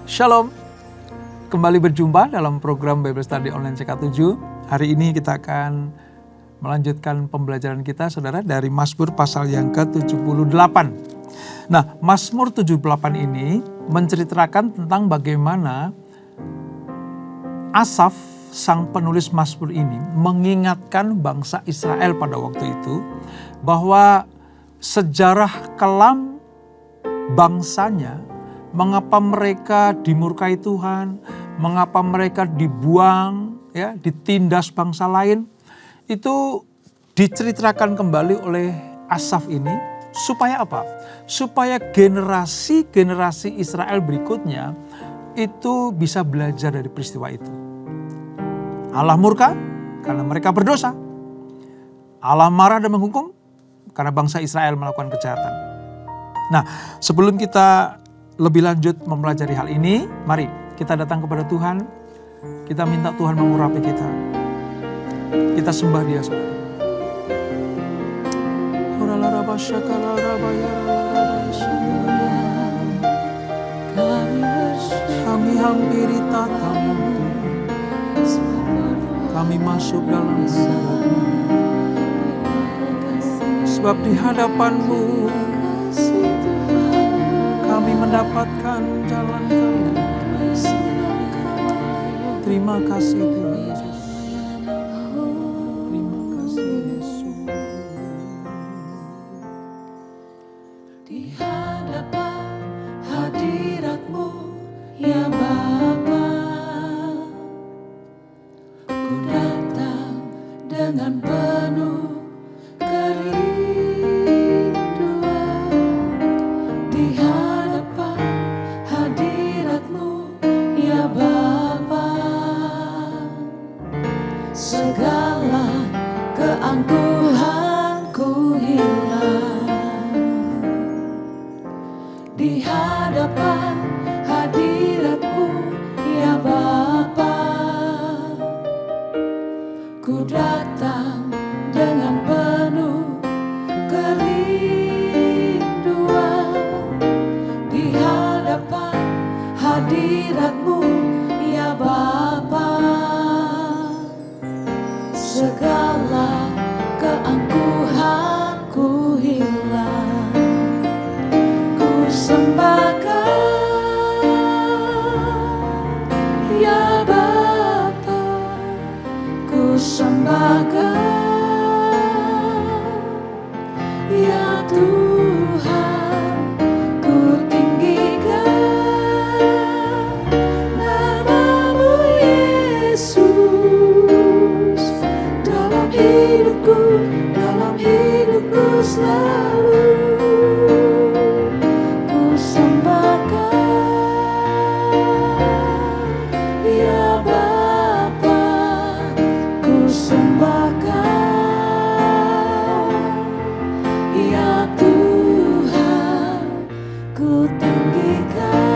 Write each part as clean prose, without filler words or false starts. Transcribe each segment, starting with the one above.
Shalom, kembali berjumpa dalam program Bible Study Online CK7. Hari ini kita akan melanjutkan pembelajaran kita, saudara, dari Mazmur pasal yang ke-78. Nah, Mazmur 78 ini menceritakan tentang bagaimana Asaf, sang penulis Mazmur ini, mengingatkan bangsa Israel pada waktu itu bahwa sejarah kelam bangsanya, mengapa mereka dimurkai Tuhan, mengapa mereka dibuang, ya, ditindas bangsa lain, itu diceritakan kembali oleh Asaf ini supaya apa? Supaya generasi-generasi Israel berikutnya itu bisa belajar dari peristiwa itu. Allah murka karena mereka berdosa. Allah marah dan menghukum karena bangsa Israel melakukan kejahatan. Nah, sebelum kita lebih lanjut mempelajari hal ini, mari kita datang kepada Tuhan. Kita minta Tuhan mengurapi kita. Kita sembah Dia, saudara. Kami hampiri tatamu, kami masuk dalam hadirat-Mu, sebab di hadapan-Mu kami mendapatkan jalan keluar. Terima kasih Tuhan Yesus. Terima kasih Yesus. Di hadapan hadirat-Mu, ya Bapa, ku datang dengan penuh kerinduan. Di hadapan hadirat-Mu, ya Bapa, segala keangkuhanku hilang. Di hadapan hadirat-Mu, ya Bapa, ku datang dengan penuh kerinduan. Di hadapan hadirat-Mu, ya Bapa, segala keangkuhanku hilang. Ku sembahkan, ya Bapa, ku sembahkan, ya Tuhan, ku tinggikan nama-Mu Yesus dalam hidupku selalu. Ku sembahkan, ya Bapa, ku sembahkan, ya Tuhan, ku tinggikan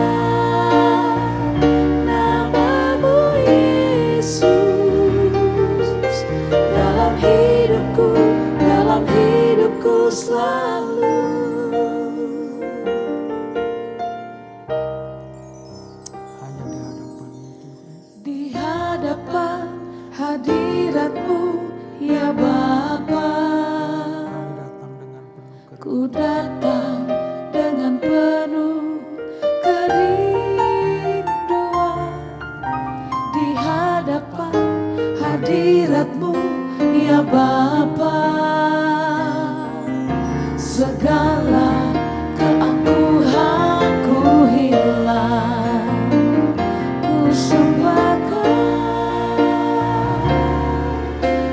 nama-Mu Yesus dalam hidupku selalu. Hanya di hadapan-Mu Tuhan. Di hadapan hadirat-Mu, ya Bapa, Kami datang dengan penuh ku datang dengan penuh kerinduan. Di hadapan hadirat-Mu, ya Bapa, segala keangkuhanku hilang. Ku sembahkan,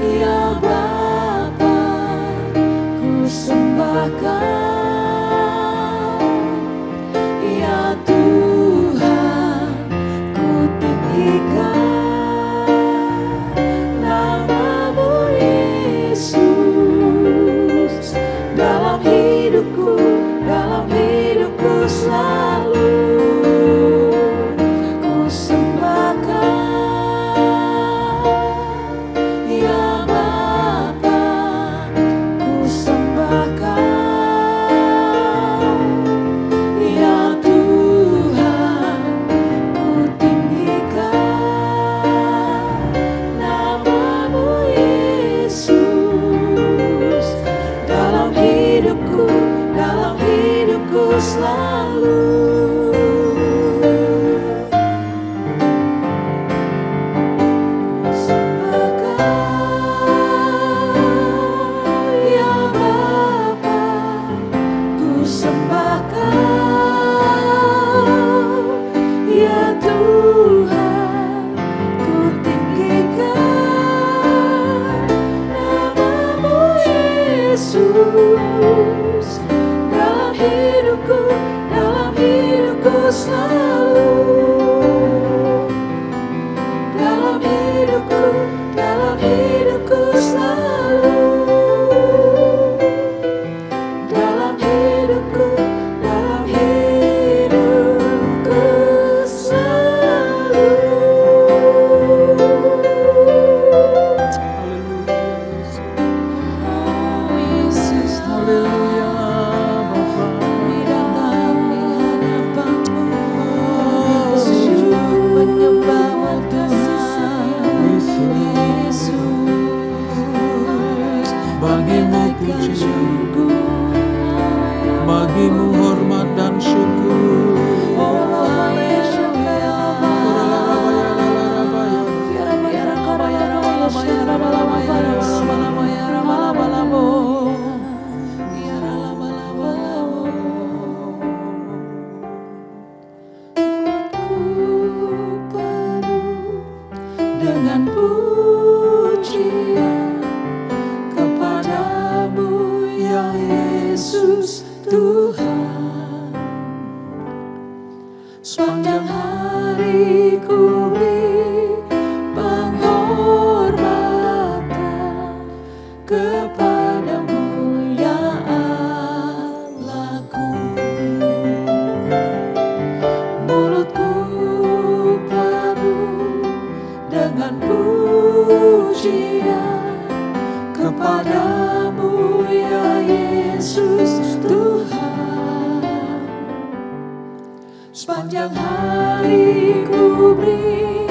ya Bapa, ku sembahkan, ya Tuhan, ku tinggikan nama dalam hidupku selalu, dalam hidupku selalu. Oh Yesus, Haleluya Bapa. kami datang di hadapan-Mu, sujud menyembah Tuhan Yesus. Bagimu puji, bagimu hormat dan syukur. Dengan pujian kepadamu ya Yesus Tuhan. Sepanjang hari ku beri penghormatan kepadamu ya Allahku. Mulutku penuh dengan pujian kepadamu ya Yesus Tuhan. Sepanjang hari ku beri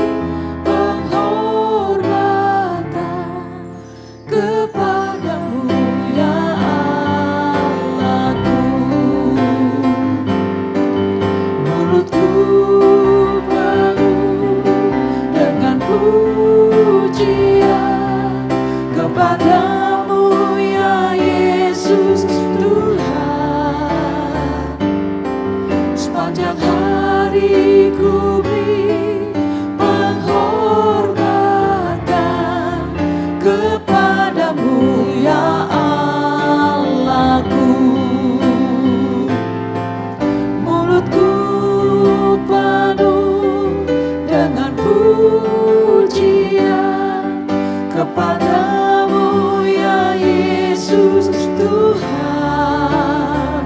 penghormatan kepadamu ya Allahku. Mulutku penuh dengan pujian kepadamu ya Yesus Tuhan. Sepanjang hari ku beri penghormatan kepadamu ya Allahku. Mulutku penuh dengan pujian kepadamu ya Yesus Tuhan.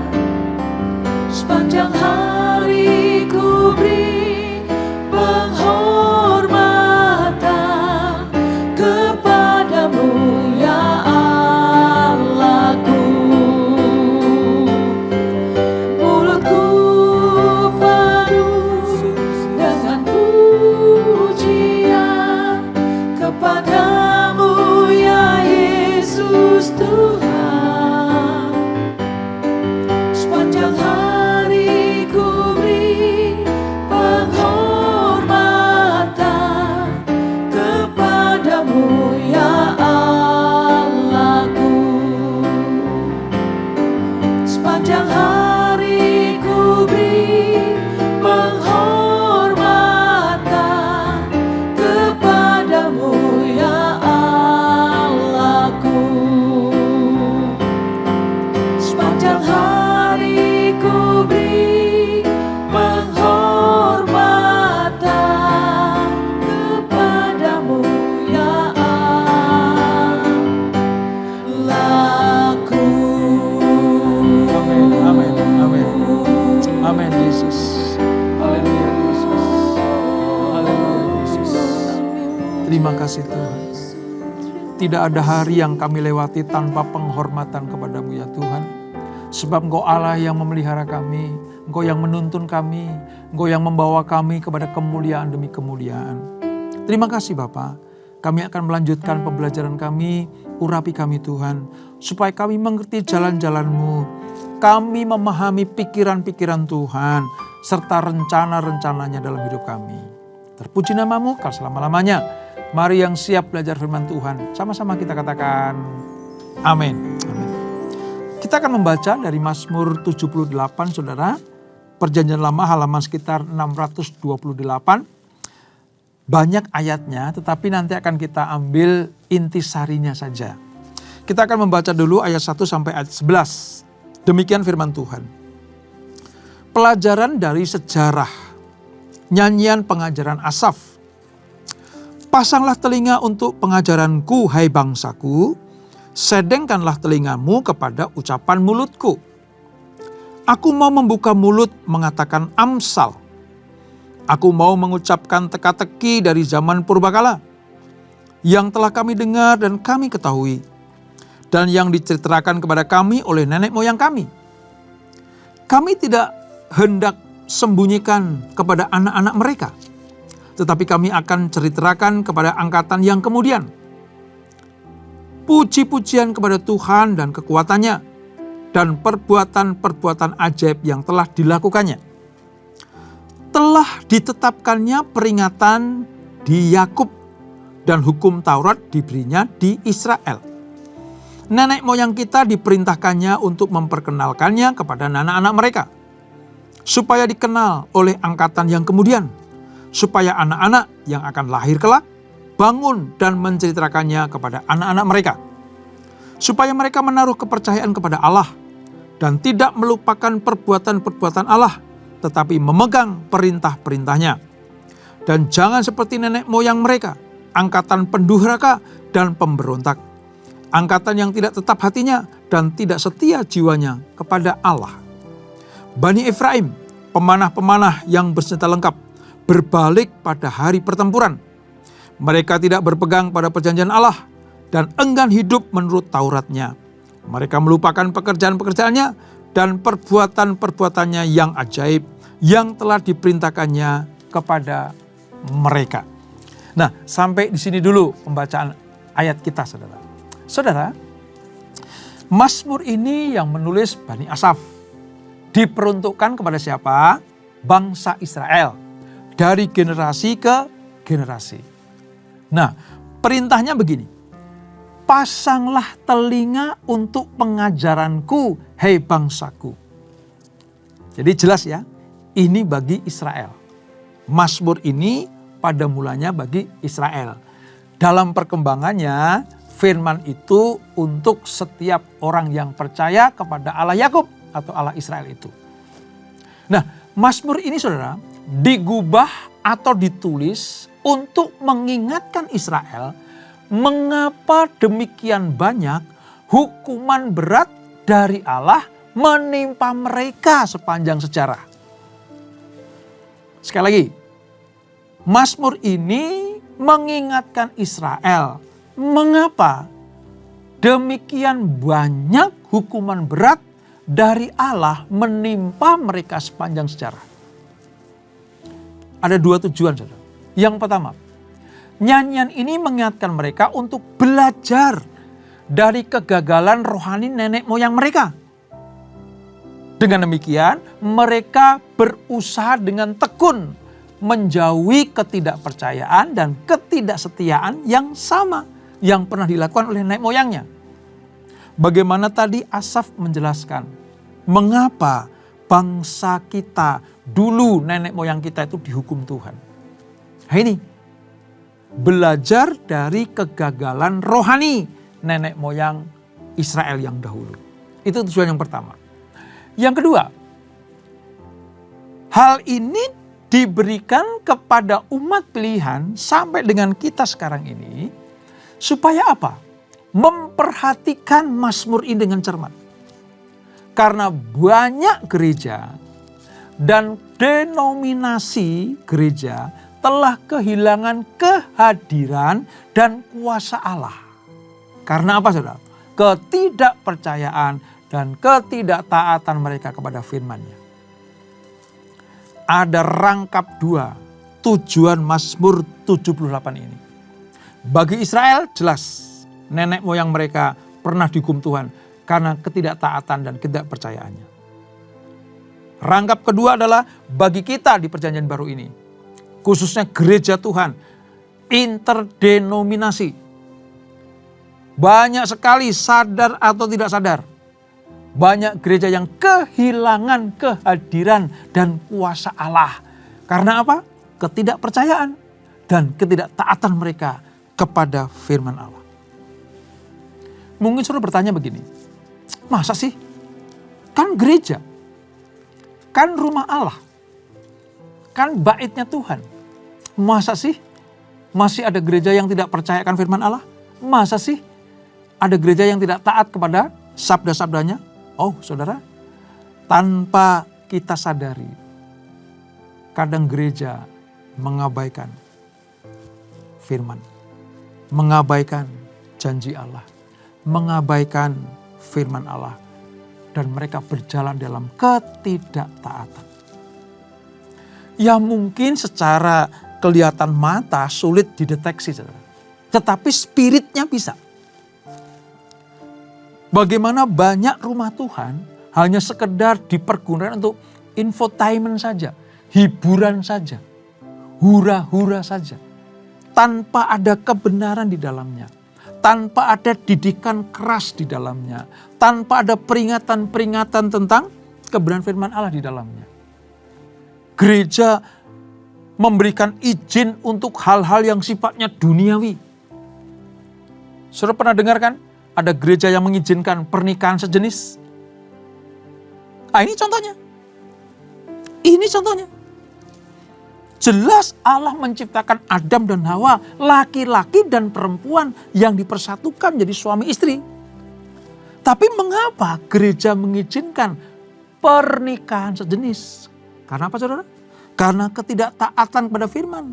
Sepanjang hari ku beri penghormatan kepadamu ya Allahku. Mulutku penuh dengan pujian kepadamu ya Yesus Tuhan. Sepanjang hari ku beri penghormatan kepadamu ya Allahku. Sepanjang hari ku beri penghormatan kepadamu ya Allahku. Sepanjang hari ku beri penghormatan kepadamu ya Allahku. Amin, amin, amin. Amin Yesus. Haleluya Yesus. Haleluya Yesus. Terima kasih Tuhan. Tidak ada hari yang kami lewati tanpa penghormatan kepadamu ya Tuhan. Sebab Engkau Allah yang memelihara kami, Engkau yang menuntun kami, Engkau yang membawa kami kepada kemuliaan demi kemuliaan. Terima kasih Bapa. Kami akan melanjutkan pembelajaran kami, urapi kami Tuhan, supaya kami mengerti jalan-jalan-Mu. Kami memahami pikiran-pikiran Tuhan, serta rencana-rencananya dalam hidup kami. Terpuji nama-Mu kau selama-lamanya. Mari yang siap belajar firman Tuhan, sama-sama kita katakan amin. Amin. Kita akan membaca dari Mazmur 78 saudara. Perjanjian Lama halaman sekitar 628. Banyak ayatnya tetapi nanti akan kita ambil intisarinya saja. Kita akan membaca dulu ayat 1 sampai ayat 11. Demikian firman Tuhan. Pelajaran dari sejarah Nyanyian pengajaran Asaf. Pasanglah telinga untuk pengajaranku, hai bangsaku, sedengkanlah telingamu kepada ucapan mulutku. Aku mau membuka mulut mengatakan amsal. Aku mau mengucapkan teka-teki dari zaman purbakala, yang telah kami dengar dan kami ketahui, dan yang diceritakan kepada kami oleh nenek moyang kami. Kami tidak hendak sembunyikan kepada anak-anak mereka, tetapi kami akan ceritakan kepada angkatan yang kemudian. Puji-pujian kepada Tuhan dan kekuatannya, dan perbuatan-perbuatan ajaib yang telah dilakukannya. Telah ditetapkannya peringatan di Yakub, dan hukum Taurat diberinya di Israel. Nenek moyang kita diperintahkannya untuk memperkenalkannya kepada anak-anak mereka, supaya dikenal oleh angkatan yang kemudian, supaya anak-anak yang akan lahir kelak bangun dan menceritakannya kepada anak-anak mereka, supaya mereka menaruh kepercayaan kepada Allah dan tidak melupakan perbuatan-perbuatan Allah, tetapi memegang perintah-perintahnya. Dan jangan seperti nenek moyang mereka, angkatan pendurhaka dan pemberontak, angkatan yang tidak tetap hatinya dan tidak setia jiwanya kepada Allah. Bani Efraim, pemanah-pemanah yang bersenjata lengkap, berbalik pada hari pertempuran. Mereka tidak berpegang pada perjanjian Allah dan enggan hidup menurut Tauratnya. Mereka melupakan pekerjaan-pekerjaannya dan perbuatan-perbuatannya yang ajaib yang telah diperintahkannya kepada mereka. Nah, sampai di sini dulu pembacaan ayat kita, saudara. Saudara, Mazmur ini yang menulis Bani Asaf diperuntukkan kepada siapa? Bangsa Israel. Dari generasi ke generasi. Nah, perintahnya begini. Pasanglah telinga untuk pengajaranku, hei bangsaku. Jadi jelas ya, ini bagi Israel. Mazmur ini pada mulanya bagi Israel. Dalam perkembangannya, firman itu untuk setiap orang yang percaya kepada Allah Yakub atau Allah Israel itu. Nah, Mazmur ini saudara digubah atau ditulis untuk mengingatkan Israel mengapa demikian banyak hukuman berat dari Allah menimpa mereka sepanjang sejarah. Sekali lagi, Mazmur ini mengingatkan Israel mengapa demikian banyak hukuman berat dari Allah menimpa mereka sepanjang sejarah. Ada dua tujuan, saudara. Yang pertama, nyanyian ini mengingatkan mereka untuk belajar dari kegagalan rohani nenek moyang mereka. Dengan demikian, mereka berusaha dengan tekun menjauhi ketidakpercayaan dan ketidaksetiaan yang sama yang pernah dilakukan oleh nenek moyangnya. Bagaimana tadi Asaf menjelaskan mengapa bangsa kita dulu nenek moyang kita itu dihukum Tuhan. Nah ini, belajar dari kegagalan rohani nenek moyang Israel yang dahulu. Itu tujuan yang pertama. Yang kedua, hal ini diberikan kepada umat pilihan sampai dengan kita sekarang ini, supaya apa? Memperhatikan Mazmur ini dengan cermat. Karena banyak gereja dan denominasi gereja telah kehilangan kehadiran dan kuasa Allah. Karena apa, saudara? Ketidakpercayaan dan ketidaktaatan mereka kepada firman-Nya. Ada rangkap dua tujuan Mazmur 78 ini. Bagi Israel jelas nenek moyang mereka pernah dihukum Tuhan karena ketidaktaatan dan ketidakpercayaannya. Rangkap kedua adalah bagi kita di perjanjian baru ini, khususnya gereja Tuhan, interdenominasi. Banyak sekali sadar atau tidak sadar, banyak gereja yang kehilangan kehadiran dan kuasa Allah. Karena apa? Ketidakpercayaan dan ketidaktaatan mereka kepada firman Allah. Mungkin saudara bertanya begini, masa sih? Kan gereja, kan rumah Allah. Kan baitnya Tuhan. Masa sih masih ada gereja yang tidak percayakan firman Allah? Masa sih ada gereja yang tidak taat kepada sabda-sabdanya? Oh saudara, tanpa kita sadari, kadang gereja mengabaikan firman, mengabaikan janji Allah, mengabaikan firman Allah, dan mereka berjalan dalam ketidaktaatan. Ya mungkin secara kelihatan mata sulit dideteksi, saudara. Tetapi spiritnya bisa. Bagaimana banyak rumah Tuhan hanya sekedar dipergunakan untuk infotainment saja, hiburan saja, hura-hura saja, tanpa ada kebenaran di dalamnya, tanpa ada didikan keras di dalamnya, tanpa ada peringatan-peringatan tentang kebenaran firman Allah di dalamnya. Gereja memberikan izin untuk hal-hal yang sifatnya duniawi. Saudara pernah dengarkan ada gereja yang mengizinkan pernikahan sejenis? Ini contohnya. Ini contohnya. Jelas Allah menciptakan Adam dan Hawa, laki-laki dan perempuan yang dipersatukan jadi suami istri. Tapi mengapa gereja mengizinkan pernikahan sejenis? Karena apa saudara? Karena ketidaktaatan pada firman.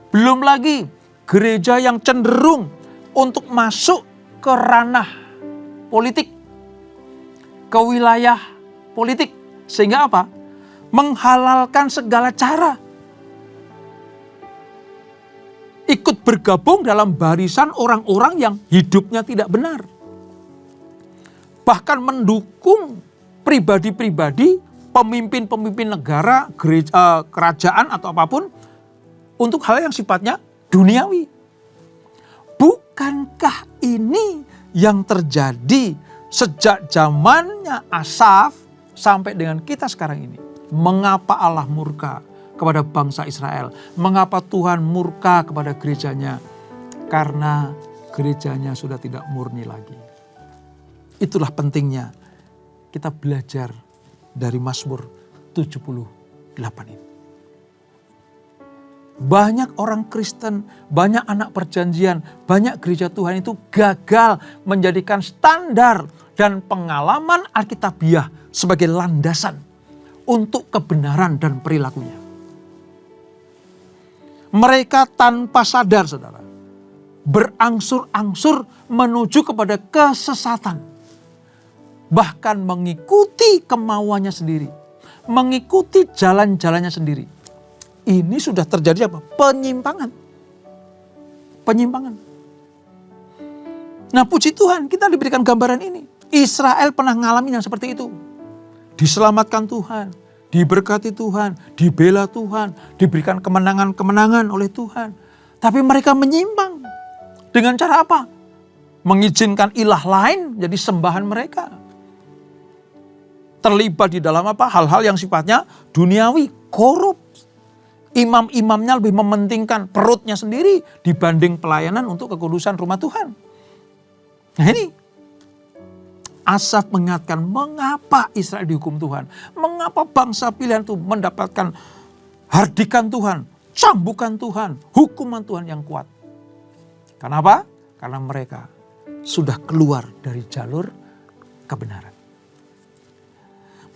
Belum lagi gereja yang cenderung untuk masuk ke ranah politik, ke wilayah politik. Sehingga apa? Menghalalkan segala cara. Ikut bergabung dalam barisan orang-orang yang hidupnya tidak benar. Bahkan mendukung pribadi-pribadi, pemimpin-pemimpin negara, gereja, kerajaan atau apapun untuk hal yang sifatnya duniawi. Bukankah ini yang terjadi sejak zamannya Asaf sampai dengan kita sekarang ini? Mengapa Allah murka kepada bangsa Israel? Mengapa Tuhan murka kepada gerejanya? Karena gerejanya sudah tidak murni lagi. Itulah pentingnya kita belajar dari Mazmur 78 ini. Banyak orang Kristen, banyak anak perjanjian, banyak gereja Tuhan itu gagal menjadikan standar dan pengalaman Alkitabiah sebagai landasan untuk kebenaran dan perilakunya. Mereka tanpa sadar, saudara, berangsur-angsur menuju kepada kesesatan. Bahkan mengikuti kemauannya sendiri, mengikuti jalan-jalannya sendiri. Ini sudah terjadi apa? Penyimpangan. Penyimpangan. Nah puji Tuhan kita diberikan gambaran ini. Israel pernah ngalamin yang seperti itu. Diselamatkan Tuhan, diberkati Tuhan, dibela Tuhan, diberikan kemenangan-kemenangan oleh Tuhan. Tapi mereka menyimpang. Dengan cara apa? Mengizinkan ilah lain jadi sembahan mereka. Terlibat di dalam apa? Hal-hal yang sifatnya duniawi, korup. Imam-imamnya lebih mementingkan perutnya sendiri dibanding pelayanan untuk kekudusan rumah Tuhan. Nah ini, Asaf mengingatkan mengapa Israel dihukum Tuhan. Mengapa bangsa pilihan itu mendapatkan hardikan Tuhan, cambukan Tuhan, hukuman Tuhan yang kuat. Kenapa? Karena mereka sudah keluar dari jalur kebenaran.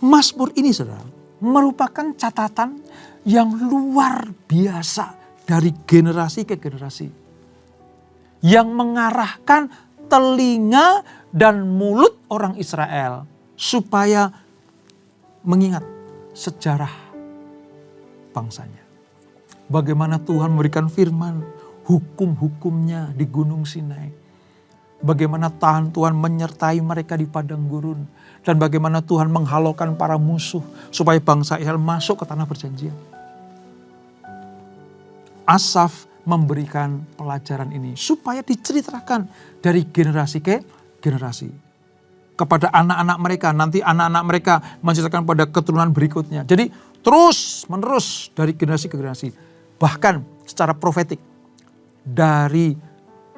Mazmur ini saudara merupakan catatan yang luar biasa dari generasi ke generasi. Yang mengarahkan telinga dan mulut orang Israel supaya mengingat sejarah bangsanya. Bagaimana Tuhan memberikan firman, hukum-hukumnya di Gunung Sinai. Bagaimana Tuhan menyertai mereka di padang gurun. Dan bagaimana Tuhan menghalaukan para musuh supaya bangsa Israel masuk ke tanah perjanjian. Asaf memberikan pelajaran ini supaya diceritakan dari generasi ke generasi. Kepada anak-anak mereka, nanti anak-anak mereka menceritakan pada keturunan berikutnya. Jadi terus menerus dari generasi ke generasi. Bahkan secara profetik dari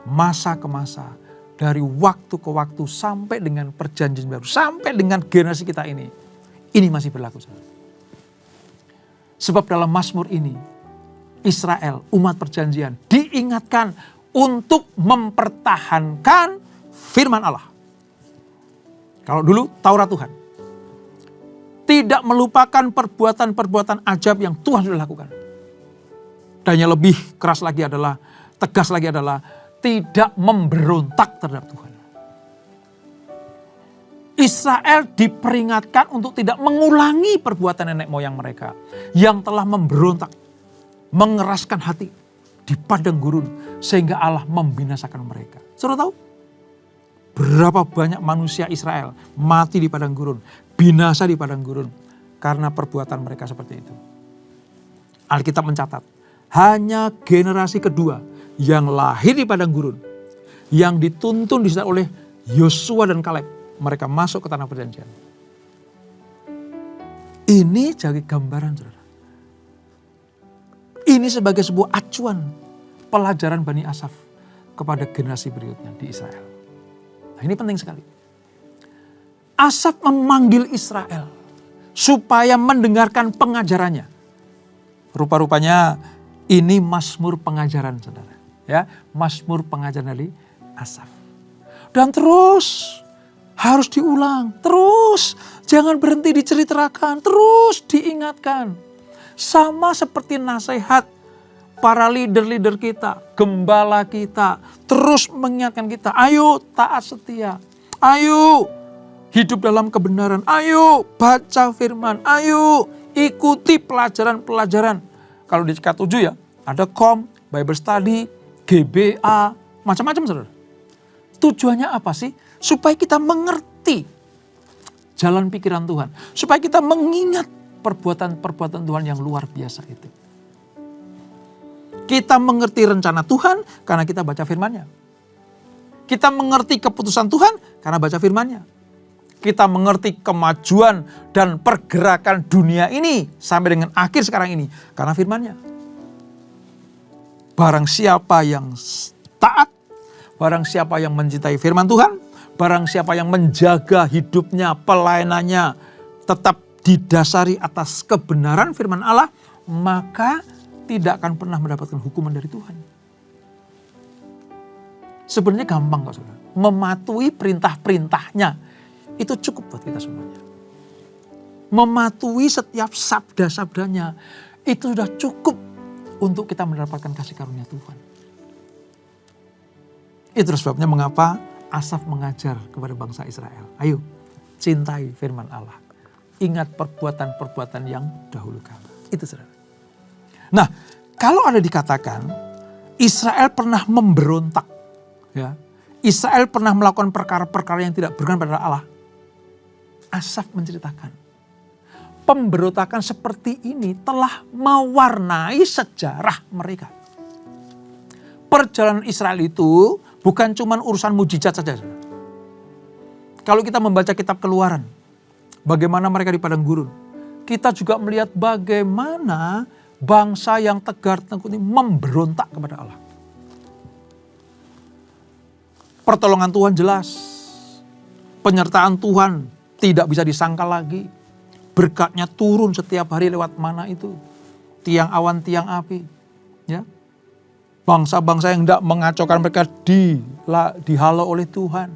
masa ke masa. Dari waktu ke waktu sampai dengan perjanjian baru. Sampai dengan generasi kita ini. Ini masih berlaku. Sebab dalam Mazmur ini, Israel, umat perjanjian, diingatkan untuk mempertahankan firman Allah. Kalau dulu Taurat Tuhan, tidak melupakan perbuatan-perbuatan ajaib yang Tuhan sudah lakukan. Dan yang lebih keras lagi adalah, tegas lagi adalah, tidak memberontak terhadap Tuhan. Israel diperingatkan untuk tidak mengulangi perbuatan nenek moyang mereka yang telah memberontak, mengeraskan hati di padang gurun sehingga Allah membinasakan mereka. Saudara tahu berapa banyak manusia Israel mati di padang gurun, binasa di padang gurun karena perbuatan mereka seperti itu. Alkitab mencatat hanya generasi kedua yang lahir di padang gurun, yang dituntun disita oleh Yosua dan Kaleb, mereka masuk ke tanah perjanjian. Ini jadi gambaran, saudara. Ini sebagai sebuah acuan pelajaran Bani Asaf kepada generasi berikutnya di Israel. Nah, ini penting sekali. Asaf memanggil Israel supaya mendengarkan pengajarannya. Rupa-rupanya ini Mazmur pengajaran, saudara. Ya, Mazmur pengajaran dari Asaf. Dan terus harus diulang, terus jangan berhenti diceritakan, terus diingatkan. Sama seperti nasihat para leader-leader kita, gembala kita, terus mengingatkan kita, ayo taat setia, ayo hidup dalam kebenaran, ayo baca firman, ayo ikuti pelajaran-pelajaran. Kalau di K7 ya, ada KOM, Bible Study, GBA, macam-macam, saudara. Tujuannya apa sih? Supaya kita mengerti jalan pikiran Tuhan. Supaya kita mengingat perbuatan-perbuatan Tuhan yang luar biasa itu. Kita mengerti rencana Tuhan karena kita baca firman-Nya. Kita mengerti keputusan Tuhan karena baca firman-Nya. Kita mengerti kemajuan dan pergerakan dunia ini sampai dengan akhir sekarang ini karena firman-Nya. Barang siapa yang taat, barang siapa yang mencintai firman Tuhan, barang siapa yang menjaga hidupnya, pelayanannya tetap didasari atas kebenaran firman Allah, maka tidak akan pernah mendapatkan hukuman dari Tuhan. Sebenarnya gampang kok, saudara. Mematuhi perintah-perintahnya itu cukup buat kita semuanya. Mematuhi setiap sabda-sabdanya itu sudah cukup untuk kita mendapatkan kasih karunia Tuhan. Itu sebabnya mengapa Asaf mengajar kepada bangsa Israel. Ayo, cintai firman Allah. Ingat perbuatan-perbuatan yang dahulu kala. Itu, saudara. Nah, kalau ada dikatakan Israel pernah memberontak, ya, Israel pernah melakukan perkara-perkara yang tidak berkenan pada Allah, Asaf menceritakan pemberontakan seperti ini telah mewarnai sejarah mereka. Perjalanan Israel itu bukan cuma urusan mujizat saja. Kalau kita membaca kitab Keluaran, bagaimana mereka di padang gurun, kita juga melihat bagaimana bangsa yang tegar tengkuk ini memberontak kepada Allah. Pertolongan Tuhan jelas, penyertaan Tuhan tidak bisa disangkal lagi. Berkatnya turun setiap hari lewat mana itu, tiang awan, tiang api, ya. Bangsa-bangsa yang tidak mengacaukan mereka dihalau oleh Tuhan.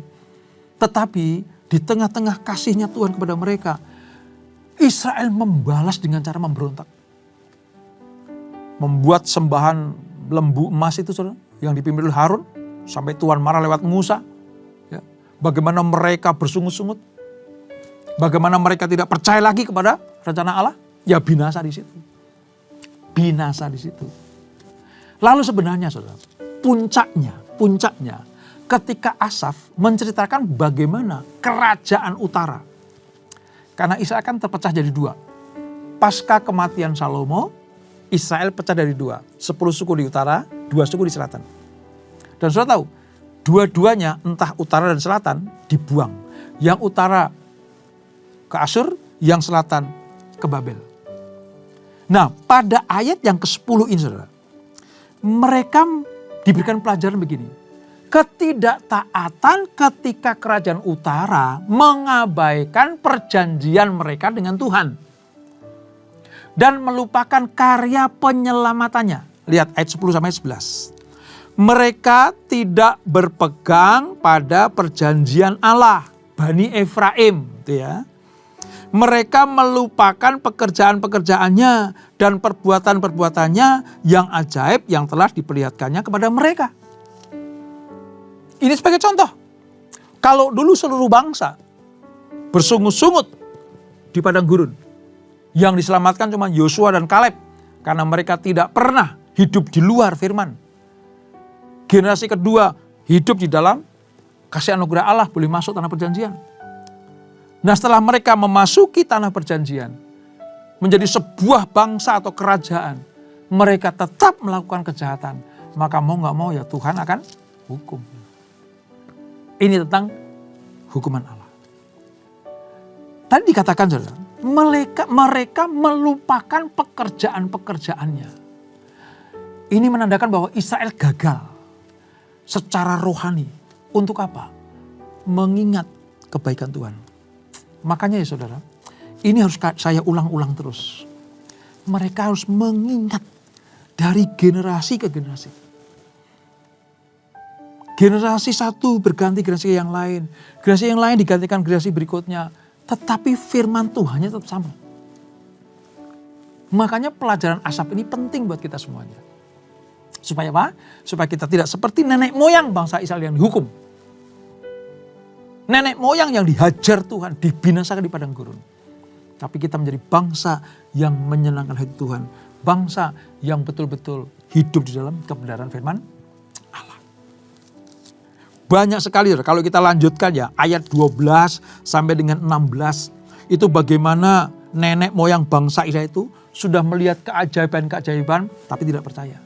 Tetapi di tengah-tengah kasihnya Tuhan kepada mereka, Israel membalas dengan cara memberontak. Membuat sembahan lembu emas itu, saudara, yang dipimpin oleh Harun, sampai Tuhan marah lewat Musa. Ya. Bagaimana mereka bersungut-sungut. Bagaimana mereka tidak percaya lagi kepada rencana Allah. Ya binasa di situ. Binasa di situ. Lalu sebenarnya, saudara, puncaknya ketika Asaf menceritakan bagaimana kerajaan utara. Karena Israel kan terpecah jadi dua. Pasca kematian Salomo, Israel pecah dari dua. 10 suku di utara, 2 suku di selatan. Dan saudara tahu, dua-duanya entah utara dan selatan dibuang. Yang utara ke Asyur, yang selatan ke Babel. Nah, pada ayat yang ke-10 ini, saudara, mereka diberikan pelajaran begini. Ketidaktaatan ketika kerajaan utara mengabaikan perjanjian mereka dengan Tuhan. dan melupakan karya penyelamatannya. Lihat ayat 10 sampai 11. Mereka tidak berpegang pada perjanjian Allah, Bani Efraim, gitu ya. Mereka melupakan pekerjaan-pekerjaannya dan perbuatan-perbuatannya yang ajaib yang telah diperlihatkannya kepada mereka. Ini sebagai contoh. Kalau dulu seluruh bangsa bersungut-sungut di padang gurun, yang diselamatkan cuma Yosua dan Kaleb karena mereka tidak pernah hidup di luar firman. Generasi kedua hidup di dalam kasih anugerah Allah, boleh masuk tanah perjanjian. Nah, setelah mereka memasuki tanah perjanjian, menjadi sebuah bangsa atau kerajaan, mereka tetap melakukan kejahatan. Maka mau gak mau ya Tuhan akan hukum. Ini tentang hukuman Allah. Tadi dikatakan saudara, mereka melupakan pekerjaan-pekerjaannya. Ini menandakan bahwa Israel gagal secara rohani. Untuk apa? Mengingat kebaikan Tuhan. Makanya ya saudara, ini harus saya ulang-ulang terus. Mereka harus mengingat dari generasi ke generasi. Generasi satu berganti generasi yang lain. Generasi yang lain digantikan generasi berikutnya. Tetapi firman Tuhannya tetap sama. Makanya pelajaran Asaf ini penting buat kita semuanya. Supaya apa? Supaya kita tidak seperti nenek moyang bangsa Israel yang dihukum. Nenek moyang yang dihajar Tuhan, dibinasakan di padang gurun. Tapi kita menjadi bangsa yang menyenangkan hati Tuhan. Bangsa yang betul-betul hidup di dalam kebenaran firman Allah. Banyak sekali kalau kita lanjutkan ya, ayat 12 sampai dengan 16. Itu bagaimana nenek moyang bangsa Israel itu sudah melihat keajaiban-keajaiban tapi tidak percaya.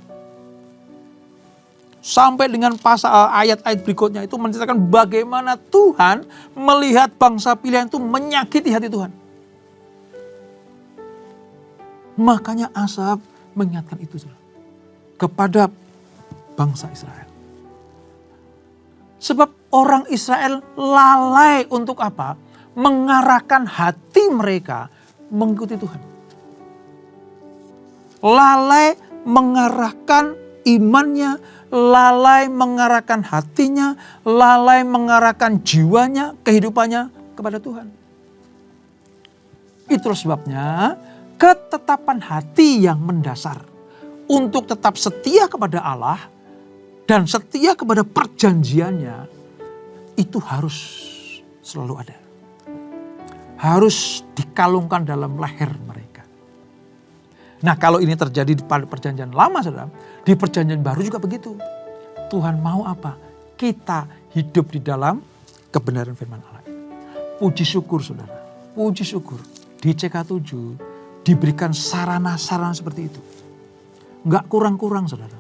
Sampai dengan ayat-ayat berikutnya itu menceritakan bagaimana Tuhan melihat bangsa pilihan itu menyakiti hati Tuhan. Makanya Asaf mengingatkan itu kepada bangsa Israel. Sebab orang Israel lalai untuk apa? Mengarahkan hati mereka mengikuti Tuhan. Lalai mengarahkan imannya, lalai mengarahkan hatinya, lalai mengarahkan jiwanya, kehidupannya kepada Tuhan. Itulah sebabnya ketetapan hati yang mendasar untuk tetap setia kepada Allah dan setia kepada perjanjiannya itu harus selalu ada. Harus dikalungkan dalam leher mereka. Nah, kalau ini terjadi di perjanjian lama, saudara, di perjanjian baru juga begitu. Tuhan mau apa? Kita hidup di dalam kebenaran firman Allah. Puji syukur, saudara. Puji syukur. Di CK7 diberikan sarana-sarana seperti itu. Enggak kurang-kurang, saudara.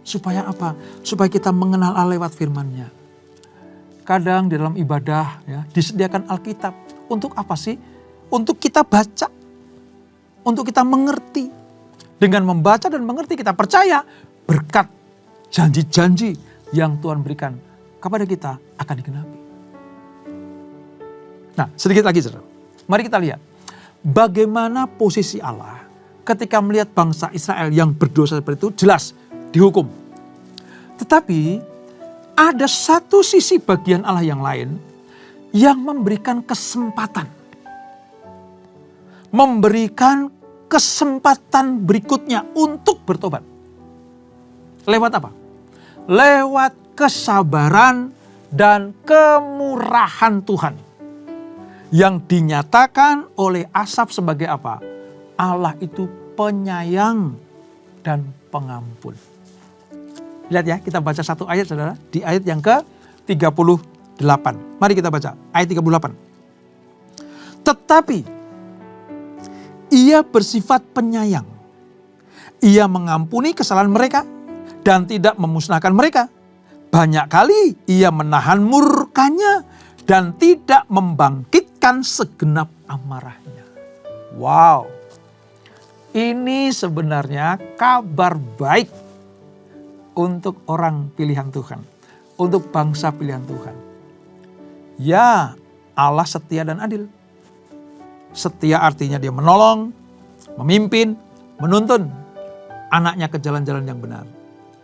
Supaya apa? Supaya kita mengenal Allah lewat firman-Nya. Kadang di dalam ibadah ya, disediakan Alkitab. Untuk apa sih? Untuk kita baca. Untuk kita mengerti. Dengan membaca dan mengerti kita percaya berkat janji-janji yang Tuhan berikan kepada kita akan digenapi. Nah, sedikit lagi saudara. Mari kita lihat bagaimana posisi Allah ketika melihat bangsa Israel yang berdosa seperti itu jelas dihukum. Tetapi ada satu sisi bagian Allah yang lain yang memberikan kesempatan. Memberikan kesempatan berikutnya untuk bertobat. Lewat apa? Lewat kesabaran dan kemurahan Tuhan. Yang dinyatakan oleh Asaf sebagai apa? Allah itu penyayang dan pengampun. Lihat ya, kita baca satu ayat saudara. Di ayat yang ke-38. Mari kita baca ayat 38. Tetapi Ia bersifat penyayang. Ia mengampuni kesalahan mereka dan tidak memusnahkan mereka. Banyak kali ia menahan murkanya dan tidak membangkitkan segenap amarahnya. Wow. Ini sebenarnya kabar baik untuk orang pilihan Tuhan. Untuk bangsa pilihan Tuhan. Ya, Allah setia dan adil. Setia artinya dia menolong, memimpin, menuntun anaknya ke jalan-jalan yang benar.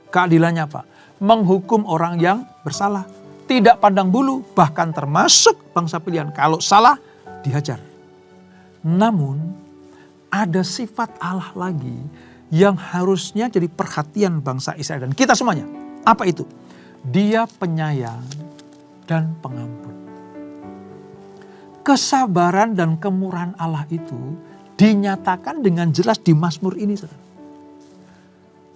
Keadilannya apa? Menghukum orang yang bersalah. Tidak pandang bulu, bahkan termasuk bangsa pilihan. Kalau salah, dihajar. Namun, ada sifat Allah lagi yang harusnya jadi perhatian bangsa Israel dan kita semuanya. Apa itu? Dia penyayang dan pengampun. Kesabaran dan kemurahan Allah itu dinyatakan dengan jelas di Mazmur ini.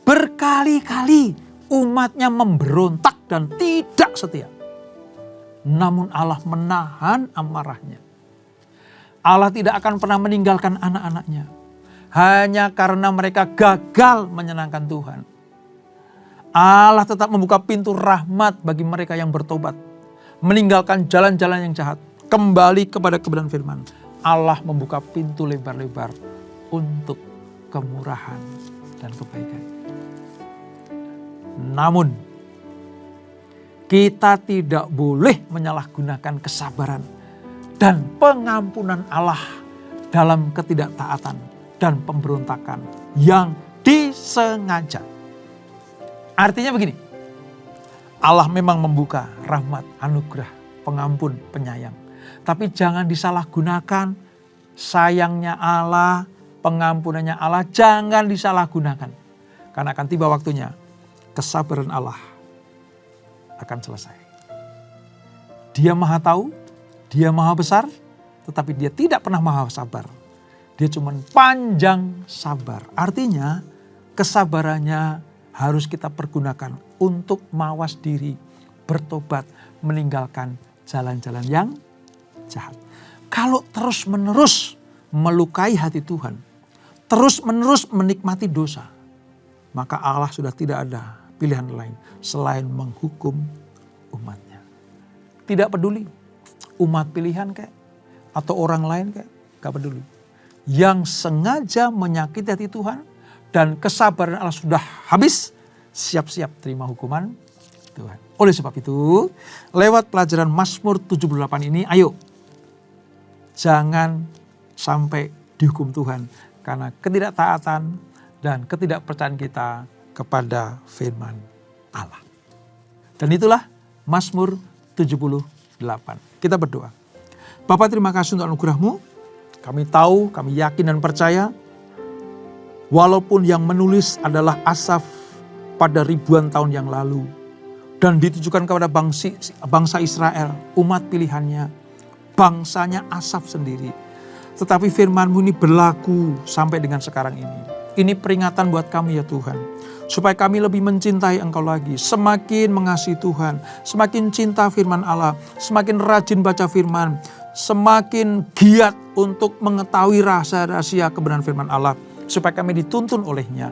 Berkali-kali umatnya memberontak dan tidak setia. Namun Allah menahan amarahnya. Allah tidak akan pernah meninggalkan anak-anaknya. Hanya karena mereka gagal menyenangkan Tuhan. Allah tetap membuka pintu rahmat bagi mereka yang bertobat. Meninggalkan jalan-jalan yang jahat. Kembali kepada kebenaran firman. Allah membuka pintu lebar-lebar untuk kemurahan dan kebaikan. Namun kita tidak boleh menyalahgunakan kesabaran dan pengampunan Allah dalam ketidaktaatan dan pemberontakan yang disengaja. Artinya begini, Allah memang membuka rahmat, anugerah, pengampun, penyayang. Tapi jangan disalahgunakan sayangnya Allah, pengampunannya Allah, jangan disalahgunakan. Karena akan tiba waktunya kesabaran Allah akan selesai. Dia maha tahu, dia maha besar, tetapi dia tidak pernah maha sabar. Dia cuma panjang sabar. Artinya kesabarannya harus kita pergunakan untuk mawas diri, bertobat, meninggalkan jalan-jalan yang jahat. Kalau terus-menerus melukai hati Tuhan, terus-menerus menikmati dosa, maka Allah sudah tidak ada pilihan lain selain menghukum umatnya. Tidak peduli umat pilihan kayak atau orang lain kayak, gak peduli. Yang sengaja menyakiti hati Tuhan dan kesabaran Allah sudah habis, siap-siap terima hukuman Tuhan. Oleh sebab itu, lewat pelajaran Mazmur 78 ini, ayo jangan sampai dihukum Tuhan karena ketidaktaatan dan ketidakpercayaan kita kepada firman Allah. Dan itulah Mazmur 78. Kita berdoa. Bapa, terima kasih untuk anugerah-Mu. Kami tahu, kami yakin dan percaya, walaupun yang menulis adalah Asaf pada ribuan tahun yang lalu, dan ditujukan kepada bangsa Israel, umat pilihannya, bangsanya Asaf sendiri. Tetapi firman-Mu ini berlaku sampai dengan sekarang ini. Ini peringatan buat kami ya Tuhan. Supaya kami lebih mencintai Engkau lagi. Semakin mengasihi Tuhan. Semakin cinta firman Allah. Semakin rajin baca firman. Semakin giat untuk mengetahui rahasia-rahasia kebenaran firman Allah. Supaya kami dituntun olehnya.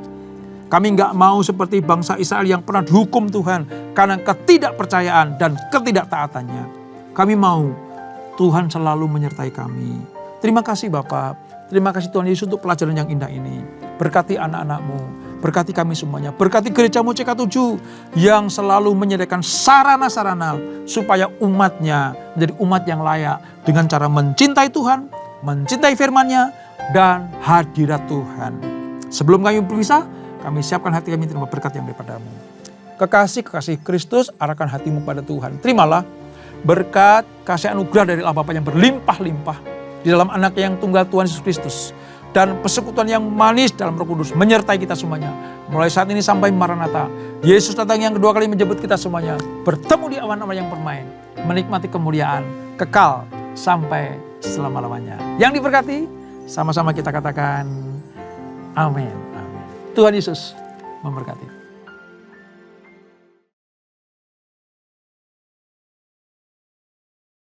Kami gak mau seperti bangsa Israel yang pernah dihukum Tuhan. Karena ketidakpercayaan dan ketidaktaatannya. Kami mau Tuhan selalu menyertai kami. Terima kasih Bapak. Terima kasih Tuhan Yesus untuk pelajaran yang indah ini. Berkati anak-anak-Mu, berkati kami semuanya. Berkati gereja-Mu CK7 yang selalu menyediakan sarana-sarana supaya umatnya menjadi umat yang layak dengan cara mencintai Tuhan, mencintai firman-Nya, dan hadirat Tuhan. Sebelum kami berpisah, kami siapkan hati kami terima berkat yang daripada-Mu. Kekasih Kristus, arahkan hatimu pada Tuhan. Terimalah berkat kasih anugerah dari Allah Bapa yang berlimpah-limpah di dalam Anak-Nya yang tunggal Tuhan Yesus Kristus. Dan persekutuan yang manis dalam Roh Kudus menyertai kita semuanya. Mulai saat ini sampai Maranatha. Yesus datang yang kedua kali menjemput kita semuanya. Bertemu di awan-awan yang bermain. Menikmati kemuliaan kekal sampai selama-lamanya. Yang diberkati, sama-sama kita katakan amin. Amin. Tuhan Yesus memberkati.